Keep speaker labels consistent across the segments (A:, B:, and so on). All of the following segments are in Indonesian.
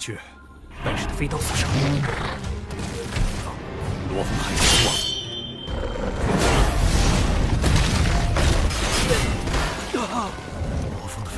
A: 血，但是飞刀所伤。罗峰还有希望。罗峰的飞。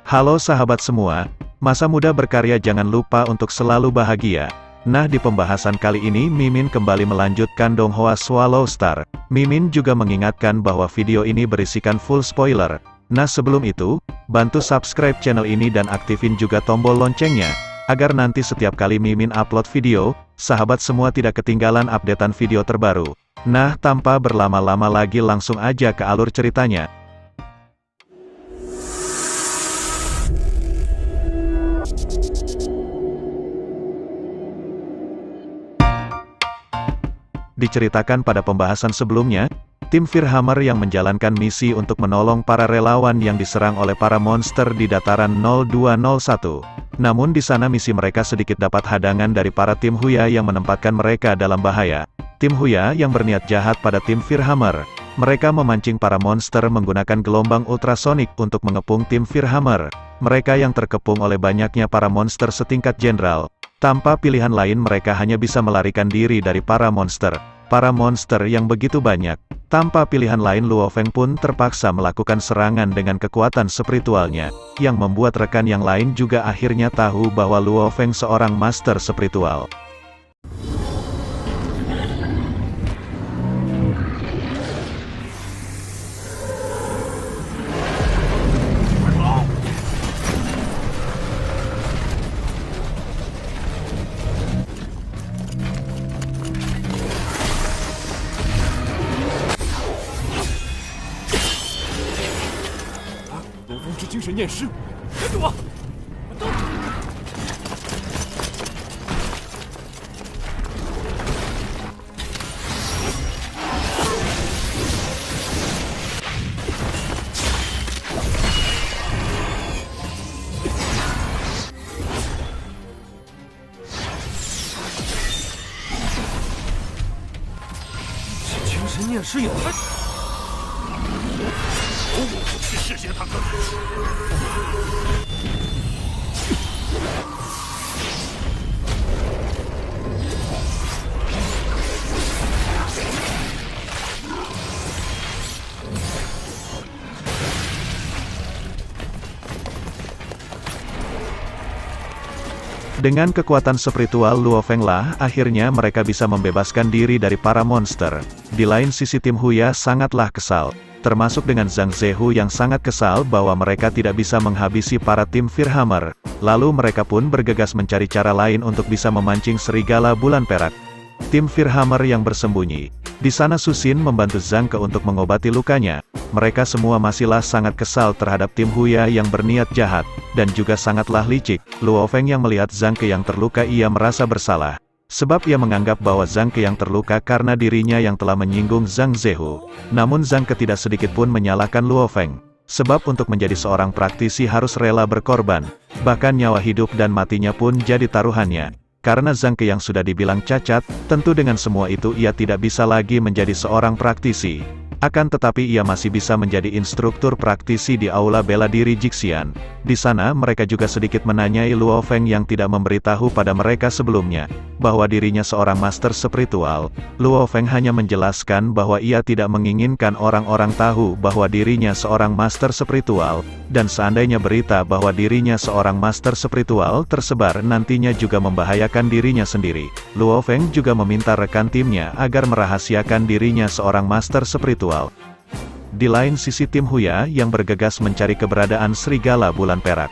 B: Halo sahabat semua, masa muda berkarya jangan lupa untuk selalu bahagia. Nah di pembahasan kali ini Mimin kembali melanjutkan Donghua Swallow Star. Mimin juga mengingatkan bahwa video ini berisikan full spoiler. Nah sebelum itu, bantu subscribe channel ini dan aktifin juga tombol loncengnya, agar nanti setiap kali Mimin upload video, sahabat semua tidak ketinggalan updatean video terbaru. Nah tanpa berlama-lama lagi langsung aja ke alur ceritanya. Diceritakan pada pembahasan sebelumnya, tim Firhammer yang menjalankan misi untuk menolong para relawan yang diserang oleh para monster di dataran 0201. Namun di sana misi mereka sedikit dapat hadangan dari para tim Huya yang menempatkan mereka dalam bahaya. Tim Huya yang berniat jahat pada tim Firhammer. Mereka memancing para monster menggunakan gelombang ultrasonik untuk mengepung tim Firhammer. Mereka yang terkepung oleh banyaknya para monster setingkat jenderal. Tanpa pilihan lain mereka hanya bisa melarikan diri dari para monster. Para monster yang begitu banyak. Tanpa pilihan lain Luo Feng pun terpaksa melakukan serangan dengan kekuatan spiritualnya, yang membuat rekan yang lain juga akhirnya tahu bahwa Luo Feng seorang master spiritual.
A: 罗峰之精神念师，跟着我！这精神念师也太……去试鞋坦克。
B: Dengan kekuatan spiritual Luo Feng lah, akhirnya mereka bisa membebaskan diri dari para monster. Di lain sisi tim Huya sangatlah kesal. Termasuk dengan Zhang Zehu yang sangat kesal bahwa mereka tidak bisa menghabisi para tim Firhammer. Lalu mereka pun bergegas mencari cara lain untuk bisa memancing serigala bulan perak. Tim Firhammer yang bersembunyi. Di sana Susin membantu Zhang Ke untuk mengobati lukanya. Mereka semua masihlah sangat kesal terhadap tim Huya yang berniat jahat, dan juga sangatlah licik. Luo Feng yang melihat Zhang Ke yang terluka ia merasa bersalah. Sebab ia menganggap bahwa Zhang Ke yang terluka karena dirinya yang telah menyinggung Zhang Zehu. Namun Zhang Ke tidak sedikit pun menyalahkan Luo Feng. Sebab untuk menjadi seorang praktisi harus rela berkorban. Bahkan nyawa hidup dan matinya pun jadi taruhannya. Karena Zhang Ke yang sudah dibilang cacat, tentu dengan semua itu ia tidak bisa lagi menjadi seorang praktisi. Akan tetapi ia masih bisa menjadi instruktur praktisi di Aula Bela Diri Jixian. Di sana mereka juga sedikit menanyai Luo Feng yang tidak memberitahu pada mereka sebelumnya, bahwa dirinya seorang master spiritual. Luo Feng hanya menjelaskan bahwa ia tidak menginginkan orang-orang tahu bahwa dirinya seorang master spiritual, dan seandainya berita bahwa dirinya seorang master spiritual tersebar nantinya juga membahayakan dirinya sendiri. Luo Feng juga meminta rekan timnya agar merahasiakan dirinya seorang master spiritual. Di lain sisi tim Huya yang bergegas mencari keberadaan serigala bulan perak.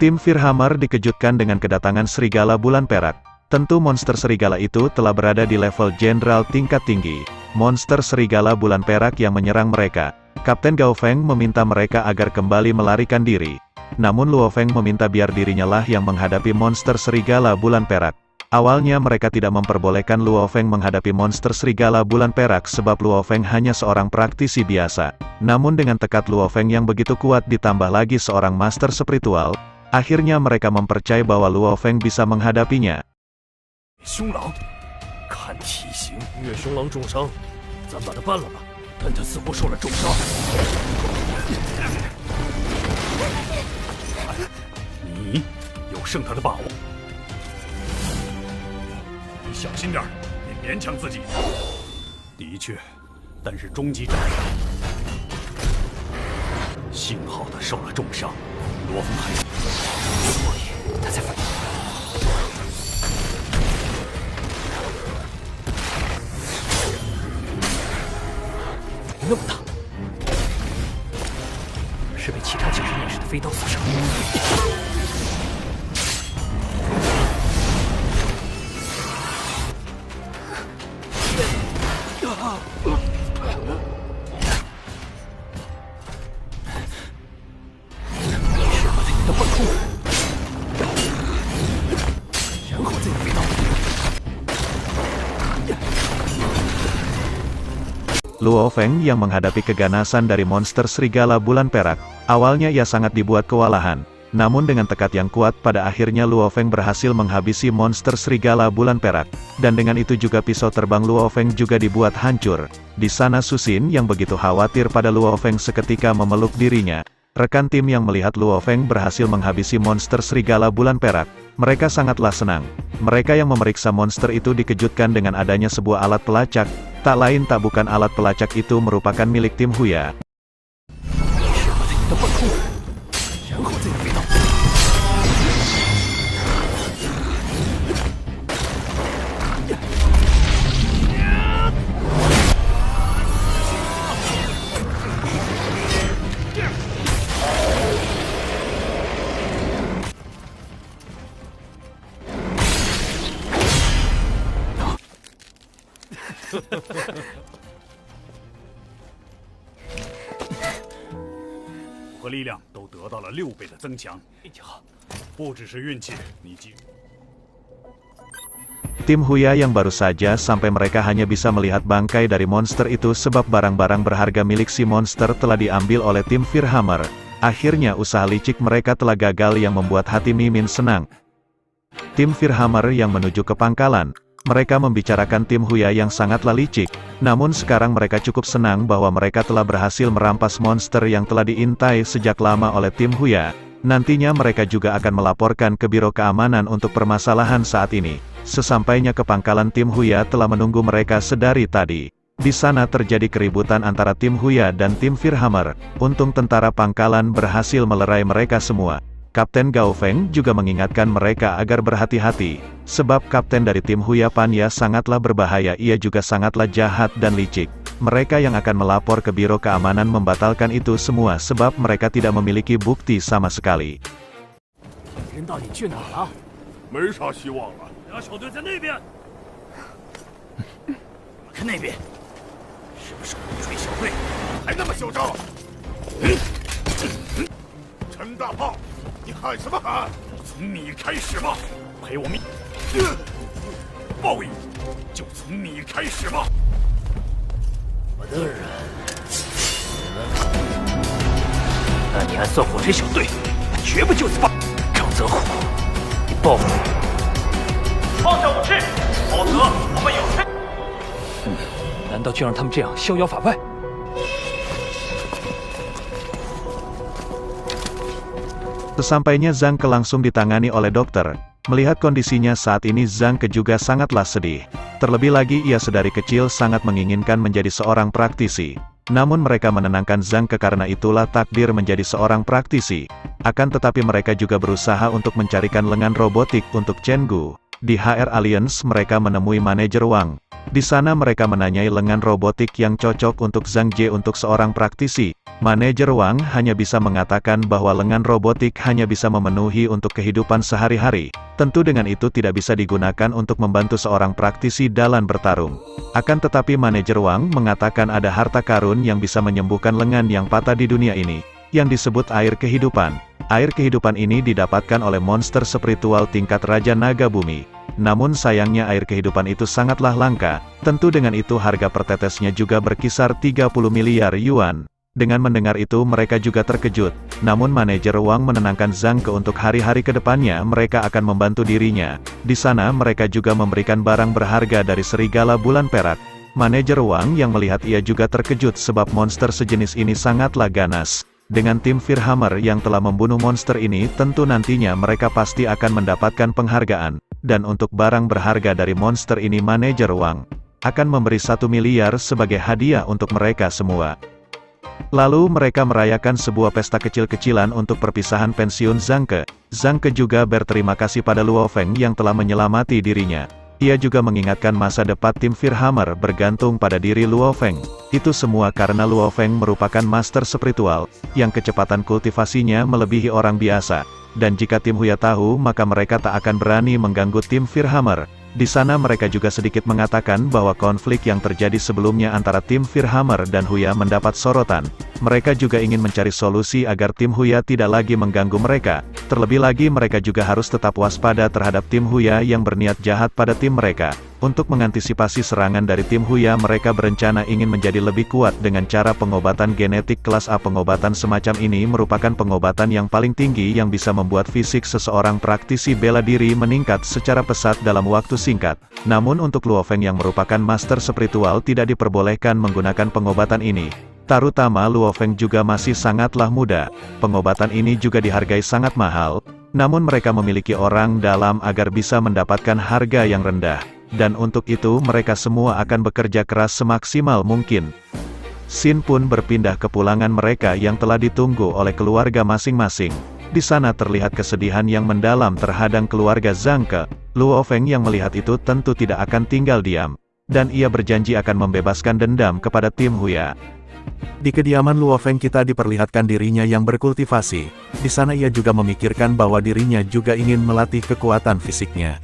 B: Tim Firhammer dikejutkan dengan kedatangan serigala bulan perak. Tentu monster serigala itu telah berada di level jenderal tingkat tinggi. Monster serigala bulan perak yang menyerang mereka. Kapten Gao Feng meminta mereka agar kembali melarikan diri. Namun Luo Feng meminta biar dirinya lah yang menghadapi monster serigala bulan perak. Awalnya mereka tidak memperbolehkan Luo Feng menghadapi monster serigala bulan perak sebab Luo Feng hanya seorang praktisi biasa. Namun dengan tekad Luo Feng yang begitu kuat ditambah lagi seorang master spiritual, akhirnya mereka mempercayai bahwa Luo Feng bisa menghadapinya.
A: 凶狼，看体型，月凶狼重伤，咱把他搬了吧。但他似乎受了重伤。你有胜他的把握。你小心点，别勉强自己。的确，但是终极战，幸好他受了重伤，罗峰还，所以他才反应。 那么大，是被其他精神念师的飞刀所伤。是我在你的半空，然后再用飞刀。
B: Luo Feng yang menghadapi keganasan dari monster serigala bulan perak, awalnya ia sangat dibuat kewalahan. Namun dengan tekad yang kuat pada akhirnya Luo Feng berhasil menghabisi monster serigala bulan perak. Dan dengan itu juga pisau terbang Luo Feng juga dibuat hancur. Di sana Su Xin yang begitu khawatir pada Luo Feng seketika memeluk dirinya. Rekan tim yang melihat Luo Feng berhasil menghabisi monster serigala bulan perak, mereka sangatlah senang. Mereka yang memeriksa monster itu dikejutkan dengan adanya sebuah alat pelacak. Tak lain tak bukan alat pelacak itu merupakan milik tim Huya.
A: 和力量都得到了6倍的增强，运气好，不只是运气，你记。
B: Tim Huya yang baru saja sampai mereka hanya bisa melihat bangkai dari monster itu sebab barang-barang berharga milik si monster telah diambil oleh tim Firhammer. Akhirnya usaha licik mereka telah gagal yang membuat hati Mimin senang. Tim Firhammer yang menuju ke pangkalan. Mereka membicarakan tim Huya yang sangatlah licik, namun sekarang mereka cukup senang bahwa mereka telah berhasil merampas monster yang telah diintai sejak lama oleh tim Huya. Nantinya mereka juga akan melaporkan ke Biro Keamanan untuk permasalahan saat ini. Sesampainya ke pangkalan tim Huya telah menunggu mereka sedari tadi. Di sana terjadi keributan antara tim Huya dan tim Firhammer. Untung tentara pangkalan berhasil melerai mereka semua. Kapten Gao Feng juga mengingatkan mereka agar berhati-hati, sebab kapten dari tim Huya Panya sangatlah berbahaya, ia juga sangatlah jahat dan licik. Mereka yang akan melapor ke Biro Keamanan membatalkan itu semua sebab mereka tidak memiliki bukti sama sekali.
A: 人到底去哪了？没啥希望了。俩小队在那边。看那边，是不是鼓吹小队？还那么嚣张！陈大炮，你喊什么喊？从你开始吧，陪我们。报应就从你开始吧。我的人死了，那你还算火锤小队？绝不就此罢。张泽虎，你报复我！放下武器，否则我们有事。难道就让他们这样逍遥法外？
B: Sesampainya Zhang Ke langsung ditangani oleh dokter. Melihat kondisinya saat ini Zhang Ke juga sangatlah sedih. Terlebih lagi ia sedari kecil sangat menginginkan menjadi seorang praktisi. Namun mereka menenangkan Zhang Ke karena itulah takdir menjadi seorang praktisi. Akan tetapi mereka juga berusaha untuk mencarikan lengan robotik untuk Chen Gu. Di HR Alliance mereka menemui manajer Wang. Di sana mereka menanyai lengan robotik yang cocok untuk Zhang Jie untuk seorang praktisi. Manajer Wang hanya bisa mengatakan bahwa lengan robotik hanya bisa memenuhi untuk kehidupan sehari-hari. Tentu dengan itu tidak bisa digunakan untuk membantu seorang praktisi dalam bertarung. Akan tetapi manajer Wang mengatakan ada harta karun yang bisa menyembuhkan lengan yang patah di dunia ini, yang disebut air kehidupan. Air kehidupan ini didapatkan oleh monster spiritual tingkat Raja Naga Bumi. Namun sayangnya air kehidupan itu sangatlah langka, tentu dengan itu harga per tetesnya juga berkisar 30 miliar yuan. Dengan mendengar itu mereka juga terkejut, namun manajer Wang menenangkan Zhang Ke untuk hari-hari ke depannya mereka akan membantu dirinya. Di sana mereka juga memberikan barang berharga dari serigala bulan perak. Manajer Wang yang melihat ia juga terkejut sebab monster sejenis ini sangatlah ganas. Dengan tim Firhammer yang telah membunuh monster ini tentu nantinya mereka pasti akan mendapatkan penghargaan. Dan untuk barang berharga dari monster ini manajer Wang akan memberi 1 miliar sebagai hadiah untuk mereka semua. Lalu mereka merayakan sebuah pesta kecil-kecilan untuk perpisahan pensiun Zhang Ke. Zhang Ke juga berterima kasih pada Luo Feng yang telah menyelamati dirinya. Ia juga mengingatkan masa depan tim Firhammer bergantung pada diri Luo Feng. Itu semua karena Luo Feng merupakan master spiritual, yang kecepatan kultivasinya melebihi orang biasa. Dan jika tim Huya tahu maka mereka tak akan berani mengganggu tim Firhammer. Di sana mereka juga sedikit mengatakan bahwa konflik yang terjadi sebelumnya antara tim Firhammer dan Huya mendapat sorotan. Mereka juga ingin mencari solusi agar tim Huya tidak lagi mengganggu mereka. Terlebih lagi mereka juga harus tetap waspada terhadap tim Huya yang berniat jahat pada tim mereka. Untuk mengantisipasi serangan dari tim Huya mereka berencana ingin menjadi lebih kuat dengan cara pengobatan genetik kelas A. Pengobatan semacam ini merupakan pengobatan yang paling tinggi yang bisa membuat fisik seseorang praktisi bela diri meningkat secara pesat dalam waktu singkat. Namun untuk Luo Feng yang merupakan master spiritual tidak diperbolehkan menggunakan pengobatan ini. Terutama Luo Feng juga masih sangatlah muda. Pengobatan ini juga dihargai sangat mahal. Namun mereka memiliki orang dalam agar bisa mendapatkan harga yang rendah. Dan untuk itu mereka semua akan bekerja keras semaksimal mungkin. Xin pun berpindah ke pulangan mereka yang telah ditunggu oleh keluarga masing-masing. Di sana terlihat kesedihan yang mendalam terhadap keluarga Zhang Ke. Luo Feng yang melihat itu tentu tidak akan tinggal diam. Dan ia berjanji akan membebaskan dendam kepada tim Huya. Di kediaman Luo Feng kita diperlihatkan dirinya yang berkultivasi. Di sana ia juga memikirkan bahwa dirinya juga ingin melatih kekuatan fisiknya.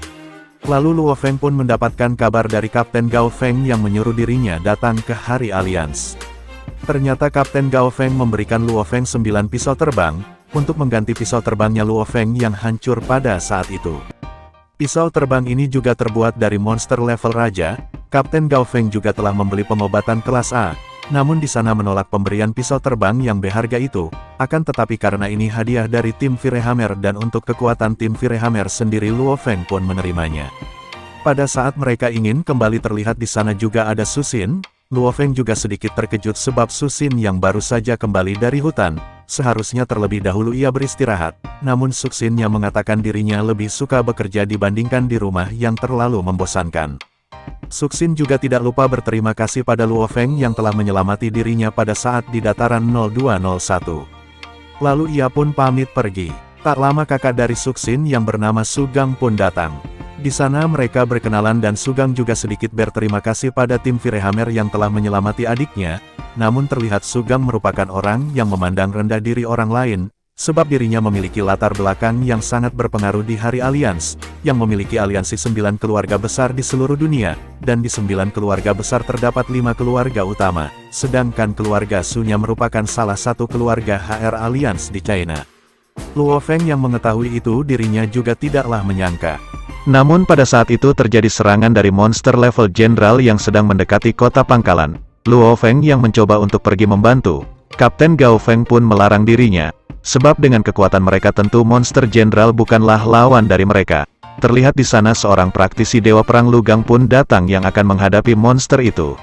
B: Lalu Luo Feng pun mendapatkan kabar dari Kapten Gao Feng yang menyuruh dirinya datang ke Hari Alliance. Ternyata Kapten Gao Feng memberikan Luo Feng 9 pisau terbang, untuk mengganti pisau terbangnya Luo Feng yang hancur pada saat itu. Pisau terbang ini juga terbuat dari monster level raja. Kapten Gao Feng juga telah membeli pengobatan kelas A. Namun di sana menolak pemberian pisau terbang yang berharga itu, akan tetapi karena ini hadiah dari tim Firhammer dan untuk kekuatan tim Firhammer sendiri Luo Feng pun menerimanya. Pada saat mereka ingin kembali terlihat di sana juga ada Su Xin. Luo Feng juga sedikit terkejut sebab Su Xin yang baru saja kembali dari hutan, seharusnya terlebih dahulu ia beristirahat. Namun Su Xin yang mengatakan dirinya lebih suka bekerja dibandingkan di rumah yang terlalu membosankan. Su Xin juga tidak lupa berterima kasih pada Luo Feng yang telah menyelamati dirinya pada saat di dataran 0201. Lalu ia pun pamit pergi. Tak lama kakak dari Su Xin yang bernama Su Gang pun datang. Di sana mereka berkenalan dan Su Gang juga sedikit berterima kasih pada tim Firhammer yang telah menyelamati adiknya. Namun terlihat Su Gang merupakan orang yang memandang rendah diri orang lain, sebab dirinya memiliki latar belakang yang sangat berpengaruh di Hari Alliance, yang memiliki aliansi 9 keluarga besar di seluruh dunia, dan di 9 keluarga besar terdapat 5 keluarga utama, sedangkan keluarga Su-nya merupakan salah satu keluarga HR Alliance di China. Luo Feng yang mengetahui itu dirinya juga tidaklah menyangka. Namun pada saat itu terjadi serangan dari monster level jenderal yang sedang mendekati kota pangkalan. Luo Feng yang mencoba untuk pergi membantu. Kapten Gao Feng pun melarang dirinya. Sebab dengan kekuatan mereka tentu monster jenderal bukanlah lawan dari mereka. Terlihat di sana seorang praktisi Dewa Perang Lugang pun datang yang akan menghadapi monster itu.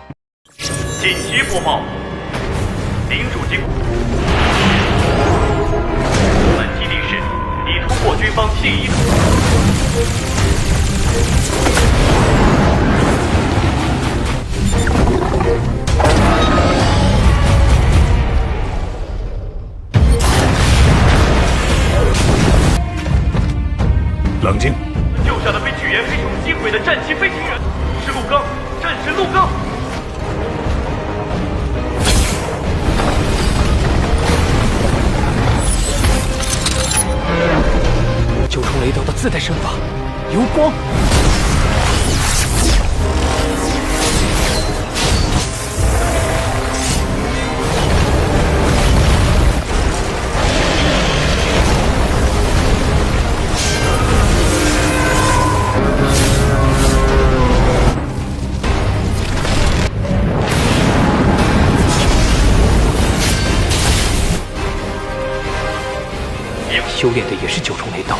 A: 修炼的也是九重雷道。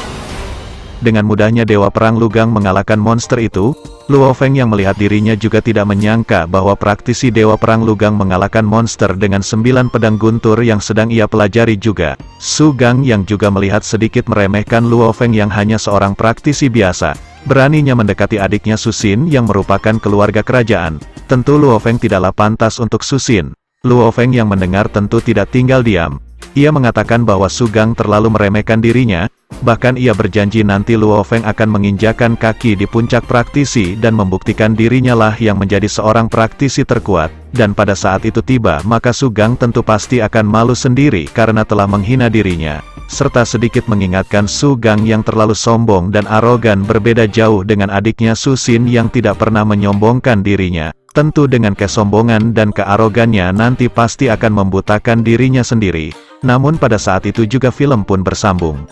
B: Dengan mudahnya Dewa Perang Lugang mengalahkan monster itu, Luo Feng yang melihat dirinya juga tidak menyangka bahwa praktisi Dewa Perang Lugang mengalahkan monster dengan 9 pedang guntur yang sedang ia pelajari juga. Su Gang yang juga melihat sedikit meremehkan Luo Feng yang hanya seorang praktisi biasa, beraninya mendekati adiknya Su Xin yang merupakan keluarga kerajaan. Tentu Luo Feng tidaklah pantas untuk Su Xin. Luo Feng yang mendengar tentu tidak tinggal diam. Ia mengatakan bahwa Su Gang terlalu meremehkan dirinya, bahkan ia berjanji nanti Luo Feng akan menginjakan kaki di puncak praktisi dan membuktikan dirinya lah yang menjadi seorang praktisi terkuat. Dan pada saat itu tiba maka Su Gang tentu pasti akan malu sendiri karena telah menghina dirinya. Serta sedikit mengingatkan Su Gang yang terlalu sombong dan arogan berbeda jauh dengan adiknya Su Xin yang tidak pernah menyombongkan dirinya. Tentu dengan kesombongan dan kearogannya nanti pasti akan membutakan dirinya sendiri. Namun pada saat itu juga film pun bersambung.